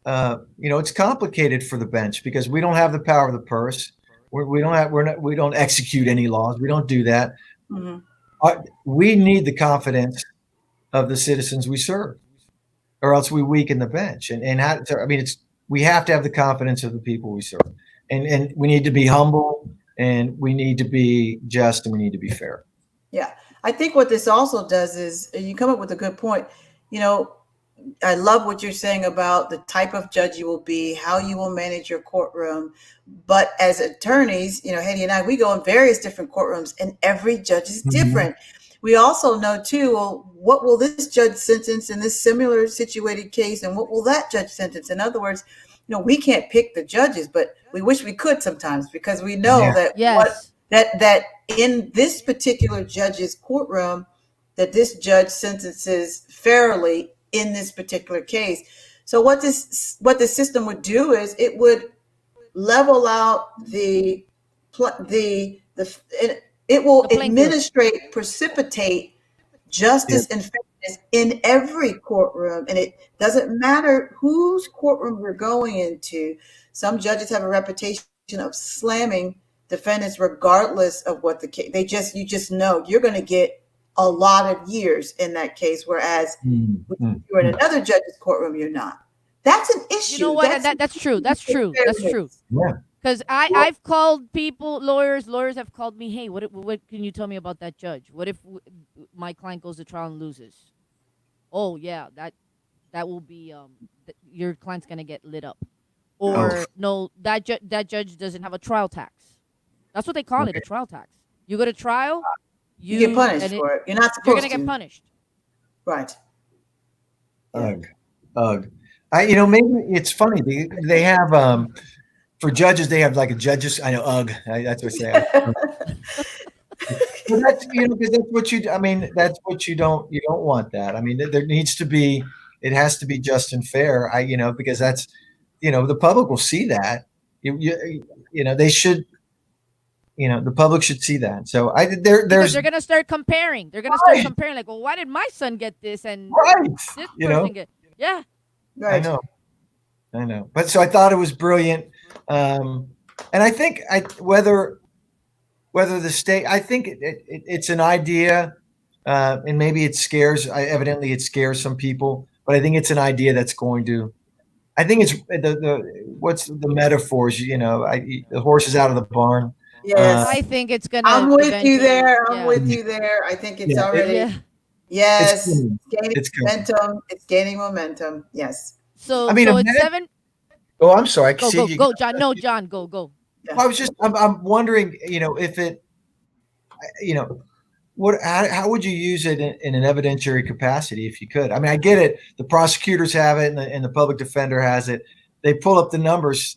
it's complicated for the bench because we don't have the power of the purse. We don't execute any laws. We don't do that. Mm-hmm. We need the confidence of the citizens we serve, or else we weaken the bench. We have to have the confidence of the people we serve, and we need to be humble, and we need to be just, and we need to be fair. Yeah. I think what this also does is, you come up with a good point. I love what you're saying about the type of judge you will be, how you will manage your courtroom. But as attorneys, Hedy and I, we go in various different courtrooms, and every judge is different. Mm-hmm. We also know too, well, what will this judge sentence in this similar situated case, and what will that judge sentence? In other words, we can't pick the judges, but we wish we could sometimes, because we know that in this particular judge's courtroom, that this judge sentences fairly in this particular case. So what this system would do is it would level out it will precipitate justice and fairness in every courtroom, and it doesn't matter whose courtroom we're going into. Some judges have a reputation of slamming defendants regardless of what the case. You just know you're going to get a lot of years in that case, whereas if you're in another judge's courtroom, you're not. That's an issue. You know what? That's true. That's true. Yeah. Because I've called people, lawyers have called me, hey, what can you tell me about that judge? What if my client goes to trial and loses? Oh yeah, that will be your client's gonna get lit up. Or no, that judge doesn't have a trial tax. That's what they call it, a trial tax. You go to trial, you get punished for it. You're not supposed to. You're gonna get punished. Right. Ugh. Maybe it's funny. They have for judges, they have like a judges. I know, ugh. That's what I say. Well, that's because that's what you. I mean, that's what you don't want that. I mean, there needs to be. It has to be just and fair. Because that's the public will see that. They should. The public should see that. So because they're gonna start comparing. They're gonna start comparing. Like, well, why did my son get this and this person get? Yeah. Right. I know. But so I thought it was brilliant, and I think whether the state, I think it's an idea, and maybe it scares. Evidently, it scares some people, but I think it's an idea that's going to. I think it's what's the metaphors? The horse is out of the barn. Yes. I think it's gonna. I'm with you there. I'm with you there. I think it's already. Yeah. Yes. It's gaining momentum. It's gaining momentum. Yes. So it's 7. Oh, I'm sorry. Go, John. No, John, go. Yeah. Well, I'm wondering, if it, how would you use it in an evidentiary capacity if you could? I mean, I get it. The prosecutors have it and the public defender has it. They pull up the numbers.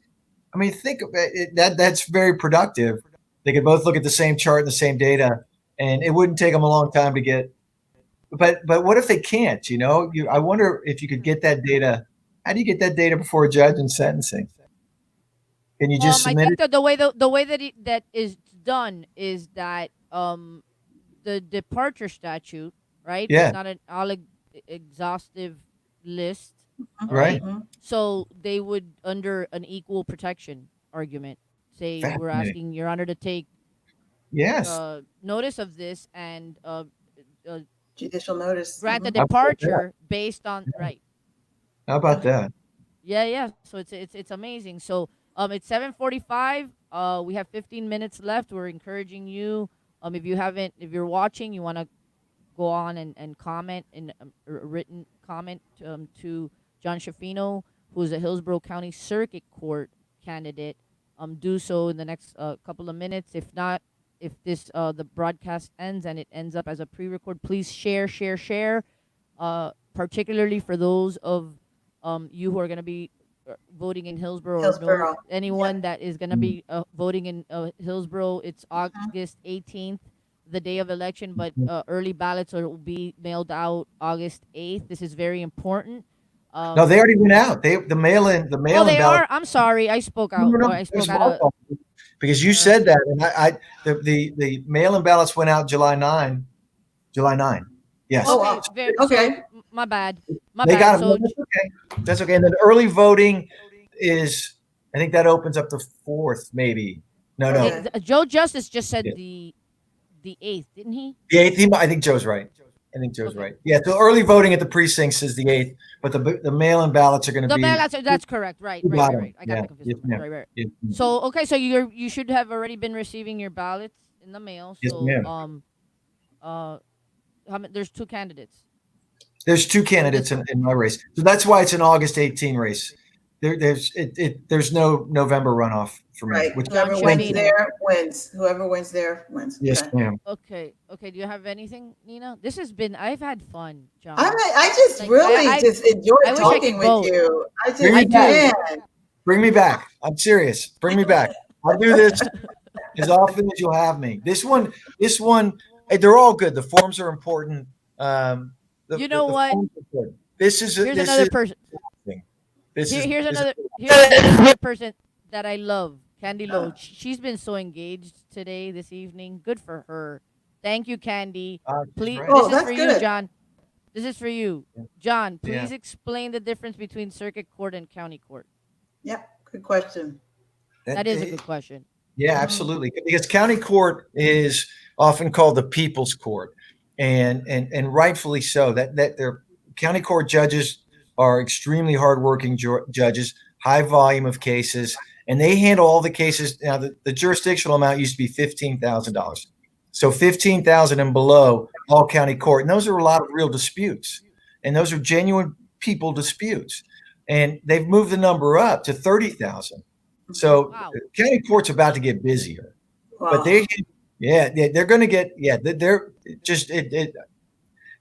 I mean, think of it, that's very productive. They could both look at the same chart and the same data, and it wouldn't take them a long time to get. But what if they can't? I wonder if you could get that data. How do you get that data before a judge in sentencing? Can you just submit I think it? that the way that is done is that the departure statute, right? Yeah. It's not an all exhaustive list, Right. Mm-hmm. So they would, under an equal protection argument, say we're Fascinating. asking Your Honor to take Yes. notice of this and Judicial notice. grant a Mhm. departure based on right. How about that? Yeah. So it's amazing. So it's 7:45. We have 15 minutes left. We're encouraging you. If you're watching, you want to go on and comment in a written comment to John SCHIFINO, who is a Hillsborough County Circuit Court candidate. Do so in the next couple of minutes. If not, if this the broadcast ends and it ends up as a pre-record, please share. Particularly for those of you who are going to be voting in Hillsborough, or know anyone that is going to be voting in Hillsborough. It's August 18th, the day of election, but early ballots will be mailed out August 8th. This is very important. No, they already went out. The mail-in they ballot. are. I'm sorry, I spoke out. No, I spoke it's out. my fault. Because you said that, and the mail-in ballots went out July 9. Yes. Oh, wow. Okay. So, my bad. They got it. So, That's okay. That's okay. And then early voting is, I think that opens up the 4th, maybe. No. Joe Justice just said Yeah. the 8th, didn't he? The 8th. I think Joe's right. Right. Yeah. So early voting at the precincts is the 8th, but the mail-in ballots are going to be. That's correct. Right. I got it confused. Yes, Right. Yes. So okay, so you should have already been receiving your ballots in the mail. Yes, So ma'am. there's 2 candidates. There's 2 candidates in my race, so that's why it's an August 18 race. There's no November runoff for me. Right. Whoever wins there wins. Whoever wins there wins. Yes, ma'am. Okay. Do you have anything, Nina? I've had fun, John. I just enjoy talking with you. I just Bring me back. I'm serious. Bring me back. I'll do this as often as you'll have me. This one, they're all good. The forms are important. You know what? This is here's this another is, person. Here's another person that I love, Candy Loach. She's been so engaged this evening. Good for her. Thank you, Candy. Please, this is for you, John. This is for you, John. Please explain the difference between circuit court and county court. Yep, good question. That is a good question. Yeah, absolutely. Because county court is often called the people's court, and rightfully so. That their county court judges are extremely hardworking judges, high volume of cases, and they handle all the cases. Now, the jurisdictional amount used to be $15,000. So 15,000 and below, all county court. And those are a lot of real disputes. And those are genuine people disputes. And they've moved the number up to 30,000. So county court's about to get busier. Wow. But they're going to get, they're just,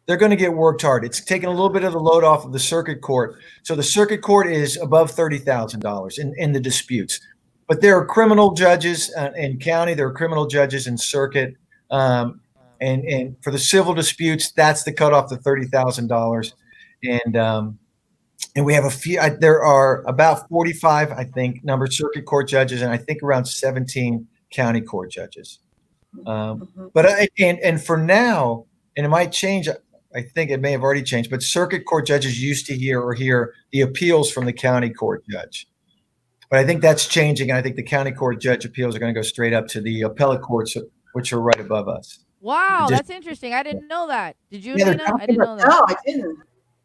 they're going to get worked hard. It's taking a little bit of the load off of the circuit court. So the circuit court is above $30,000 in the disputes. But there are criminal judges in county. There are criminal judges in circuit. And for the civil disputes, that's the cutoff to $30,000. And we have a few. There are about 45, I think, numbered circuit court judges, and I think around 17 county court judges. But for now, and it might change. I think it may have already changed. But circuit court judges used to hear the appeals from the county court judge. But I think that's changing, and I think the county court judge appeals are going to go straight up to the appellate courts, which are right above us. Wow, that's interesting. I didn't know that. Did you? Yeah, I didn't know that. No, I didn't.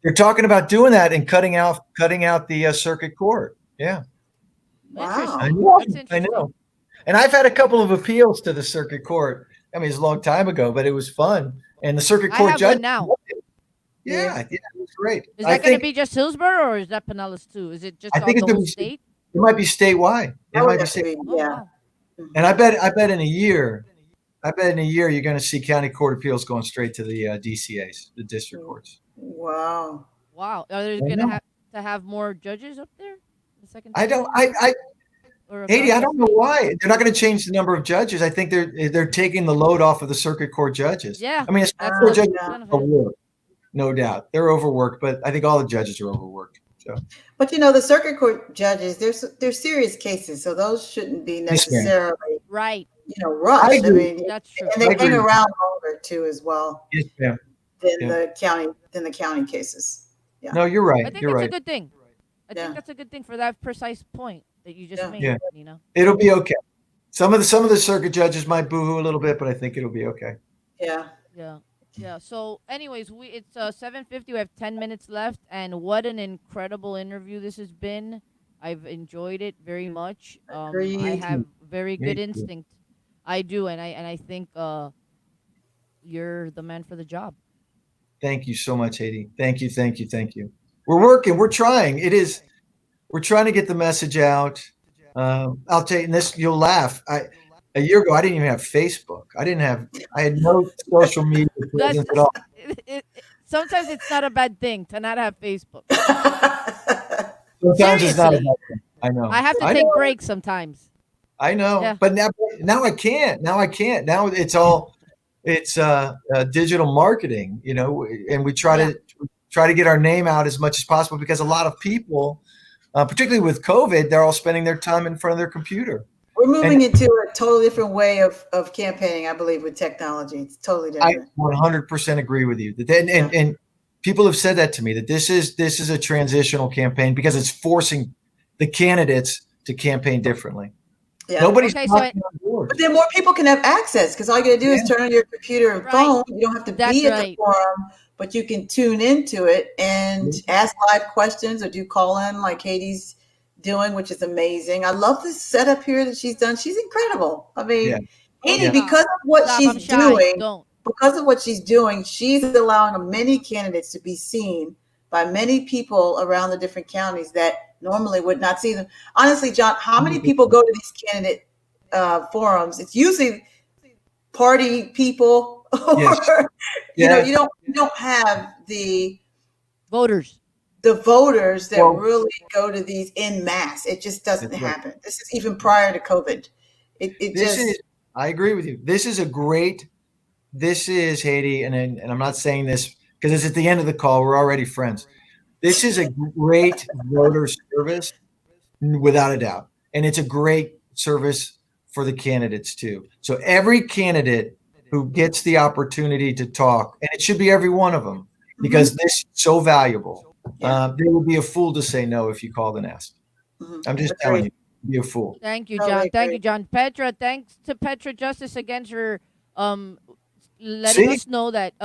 They're talking about doing that and cutting out the circuit court. Yeah. Wow. I know. That's interesting. I know. And I've had a couple of appeals to the circuit court. I mean, it's a long time ago, but it was fun. And the circuit court I have judge. one now. Yeah, it was great. Is that going to be just Hillsborough, or is that Pinellas too? Is it just I think the whole state? It might be statewide. It might be statewide. Oh, Yeah. wow. And I bet in a year, you're going to see county court appeals going straight to the DCAs, the district courts. Wow. Wow. Are they going to have more judges up there? The second. I don't. Haiti, I don't know why they're not going to change the number of judges. I think they're taking the load off of the circuit court judges. Yeah. I mean, court judges are overworked, no doubt. They're overworked, but I think all the judges are overworked. So. But the circuit court judges, they're serious cases, so those shouldn't be necessarily right. Rushed. I mean, that's true. And they hang around longer too, as well. Yes, ma'am. Than the county cases. Yeah. No, you're right. I think you're it's right. a good thing. I think that's a good thing for that precise point that you just made. Yeah. It'll be okay. Some of the circuit judges might boo-hoo a little bit, but I think it'll be okay. Yeah. Yeah. So, anyways, it's 7:50. We have 10 minutes left, and what an incredible interview this has been. I've enjoyed it very much. I have very good instinct. I do, and I think you're the man for the job. Thank you so much, Haiti. Thank you. We're working. We're trying. We're trying to get the message out. I'll tell you, and this, you'll laugh. A year ago, I didn't even have Facebook. I had no social media presence at all. Sometimes it's not a bad thing to not have Facebook. Sometimes it's not a bad thing. I know. I have to take breaks sometimes. I know, yeah. But now I can't. Now it's digital marketing, and we try to get our name out as much as possible because a lot of people, particularly with COVID, they're all spending their time in front of their computer. We're moving into a totally different way of campaigning, I believe, with technology. It's totally different. I 100% agree with you. And people have said that to me, that this is a transitional campaign because it's forcing the candidates to campaign differently. Yeah. Nobody's but then more people can have access because all you got to do is turn on your computer and phone. You don't have to be at the forum, but you can tune into it and ask live questions or do call in like Haiti's doing, which is amazing. I love this setup here that she's done. She's incredible. I mean, Haiti, because of what she's doing, she's allowing many candidates to be seen by many people around the different counties that normally would not see them. Honestly, John, how many people go to these candidate forums? It's usually party people, or you don't have the voters that really go to these en masse. It just doesn't happen. This is even prior to COVID. I agree with you. This is Haiti, and I'm not saying this because it's at the end of the call. We're already friends. This is a great voter service, without a doubt. And it's a great service for the candidates too. So every candidate who gets the opportunity to talk, and it should be every one of them, because this is so valuable. There will be a fool to say no if you called and asked. I'm just telling you, be a fool. Thank you, John. Thank you, John. Petra, thanks to Petra Justice again for letting us know that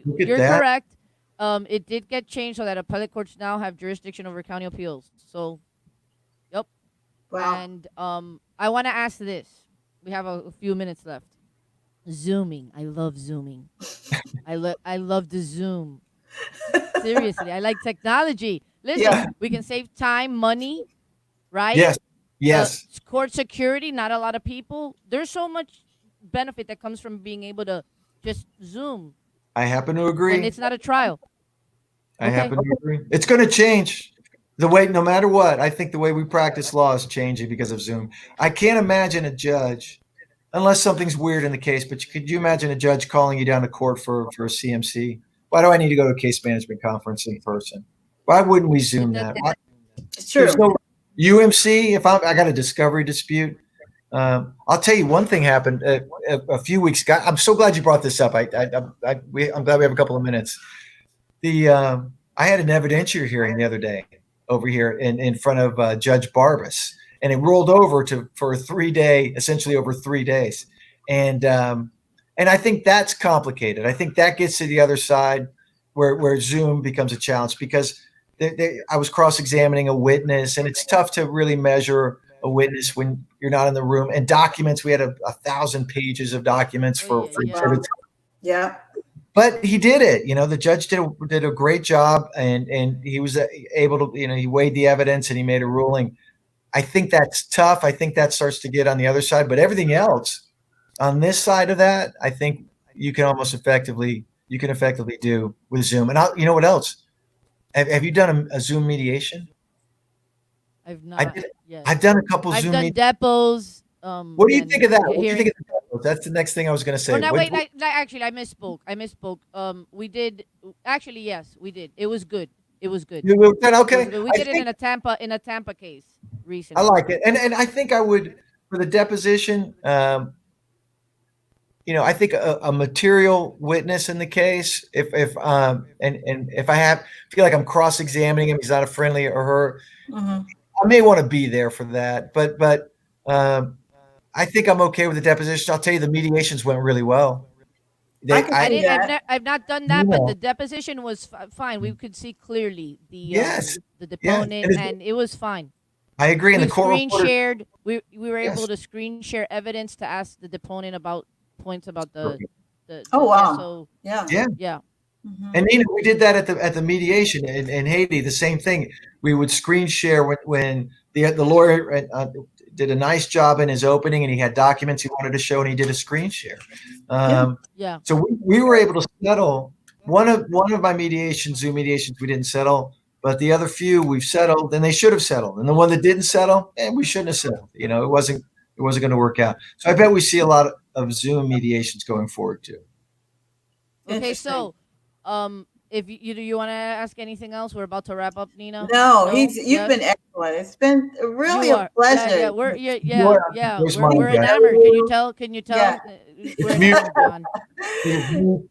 you're correct. It did get changed so that appellate courts now have jurisdiction over county appeals. So, yep. Wow. And I want to ask this. We have a few minutes left. Zooming. I love Zooming. I love the Zoom. Seriously, I like technology. Listen, we can save time, money, right? Yes. Court security, not a lot of people. There's so much benefit that comes from being able to just Zoom. I happen to agree. Then it's not a trial. I Okay. happen to agree. It's going to change the way, no matter what. I think the way we practice law is changing because of Zoom. I can't imagine a judge, unless something's weird in the case, but could you imagine a judge calling you down to court for a CMC? Why do I need to go to a case management conference in person? Why wouldn't we Zoom that? Why? It's true. There's no UMC. If I got a discovery dispute, I'll tell you one thing happened a few weeks ago. I'm so glad you brought this up. I'm glad we have a couple of minutes. I had an evidentiary hearing the other day over here in front of Judge Barbas, and it rolled over for a 3-day, essentially over 3 days, and I think that's complicated. I think that gets to the other side where Zoom becomes a challenge because I was cross-examining a witness, and it's tough to really measure a witness when you're not in the room. And documents, we had 1,000 pages of documents for Yeah. But he did it. The judge did a great job, and he was able to, he weighed the evidence and he made a ruling. I think that's tough. I think that starts to get on the other side, but everything else on this side of that, I think you can effectively do with Zoom. And you know what else? Have you done a Zoom mediation? I've not. Yes. I've done a couple I've Zoom done depots. What do you think of that? What do you think of the That's the next thing I was going to say. Oh, no, wait. Actually, I misspoke. We did. Actually, yes, we did. It was good. Okay. We did it in a Tampa case recently. I like it, and I think I would for the deposition. I think a material witness in the case. If I feel like I'm cross-examining him, he's not a friendly or her. Mm-hmm. I may want to be there for that, but I think I'm okay with the deposition. I'll tell you, the mediations went really well. I've not done that, but the deposition was fine. We could see clearly the deponent, and it was fine. I agree. And the court screen shared. We were able to screen share evidence to ask the deponent about points about the. Oh wow! So, yeah. Mm-hmm. And Nina, we did that at the mediation in Haiti. The same thing. We would screen share when the lawyer did a nice job in his opening, and he had documents he wanted to show, and he did a screen share. So we were able to settle one of my Zoom mediations. We didn't settle, but the other few we've settled, and they should have settled. And the one that didn't settle, we shouldn't have settled. It wasn't going to work out. So I bet we see a lot of Zoom mediations going forward too. Okay, so if you want to ask anything else, we're about to wrap up, Nina. No, you've been excellent. It's been really a pleasure. We're enamored. Can you tell? Yeah. We're enamored, John.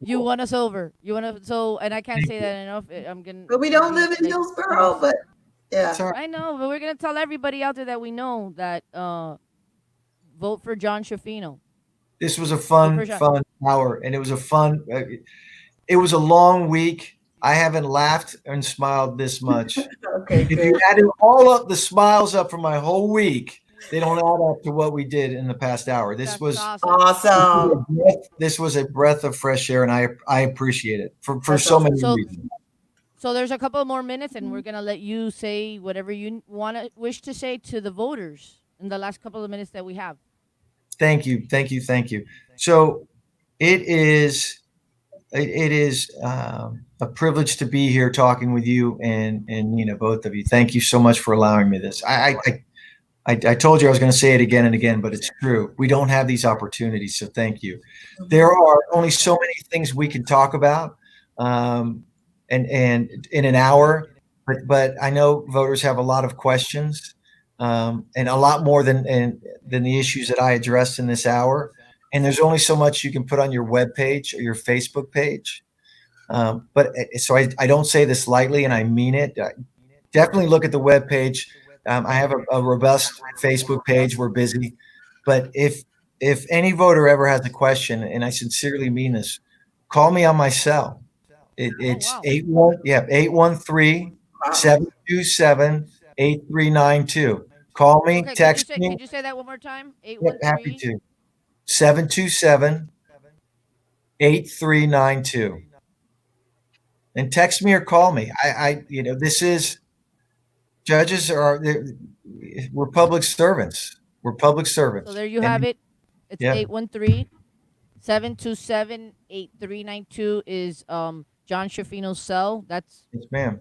You won us over. And I can't say that enough. But we don't live in Hillsborough, but yeah. I know, but we're gonna tell everybody out there that we know that vote for John SCHIFINO. This was a fun hour, and it was it was a long week. I haven't laughed and smiled this much. Okay, if you added all up the smiles up for my whole week, they don't add up to what we did in the past hour. This was awesome. This was a breath of fresh air, and I appreciate it for so many reasons. So there's a couple more minutes, and we're gonna let you say whatever you wish to say to the voters in the last couple of minutes that we have. Thank you. So it is a privilege to be here talking with you and both of you. Thank you so much for allowing me this. I told you I was going to say it again and again, but it's true. We don't have these opportunities, so thank you. There are only so many things we can talk about, and in an hour, but I know voters have a lot of questions, and a lot more than the issues that I addressed in this hour. And there's only so much you can put on your webpage or your Facebook page. But so I don't say this lightly, and I mean it. Definitely look at the webpage. I have a robust Facebook page. We're busy. But if any voter ever has a question, and I sincerely mean this, call me on my cell. It's 813-727-8392. Call me, text me. Could you say that one more time? 813. Happy to. 727-8392. And text me or call me. This is judges we're public servants. We're public servants. So there you have it. It's 813 727-8392 is John SCHIFINO's cell. That's Yes, ma'am.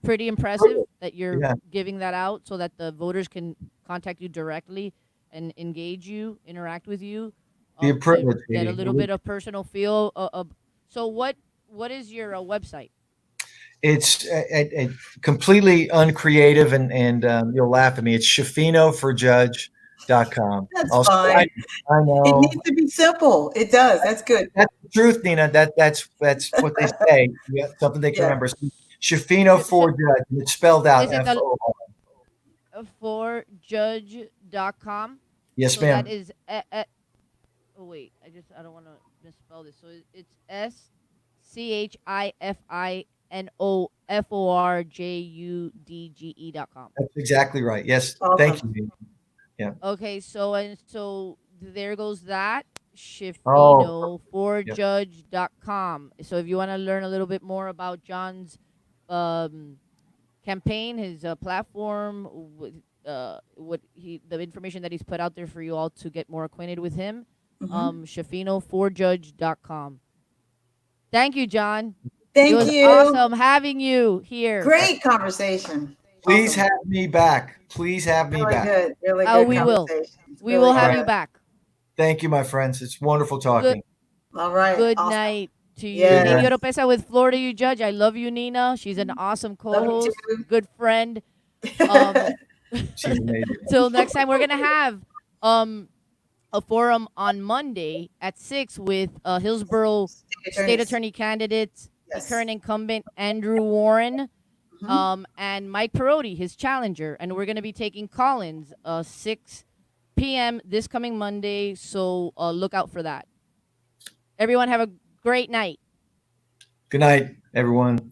pretty impressive that you're Yeah. giving that out so that the voters can contact you directly and engage you, interact with you, Be a privilege, get a Edie. little bit of personal feel. So what is your website? It's a completely uncreative, and you'll laugh at me. It's SCHIFINOforjudge.com. That's I fine. know. It needs to be simple. It does. That's good. That's the truth, Nina. That's what they say. Yeah, something they can Yeah. remember. SCHIFINO for Judge. And it's spelled out Is it FOR. forjudge.com? Yes, So ma'am. that is oh wait, I don't want to misspell this. So it's SCHIFINOFORJUDGE.com. That's exactly right. Yes. Awesome. Thank you, Nina. Okay, so there goes that Oh, SCHIFINO4judge.com. So if you want to learn a little bit more about John's campaign, his platform, the information that he's put out there for you all to get more acquainted with him, SCHIFINO4judge.com. Thank you, John. Thank It was you. awesome having you here. Great conversation. please Awesome. have me back. Please have me Really back. good. Really Oh, good we will. conversation. We Really will have good. you back. Thank you, my friends. It's wonderful talking. All right. Good Awesome. night to you. Yeah. Nina Oropesa with Florida You Judge. I love you, Nina. She's an awesome Love you co-host, too. good friend. Um, She's amazing. till next time, we're gonna have a forum on Monday at 6 with Hillsborough State Attorney candidate, Yes. the current incumbent Andrew Warren, Mhm. and Mike Perotti, his challenger, and we're gonna be taking call-ins 6 p.m. this coming Monday. So look out for that. Everyone have a great night. Good night, everyone. Thank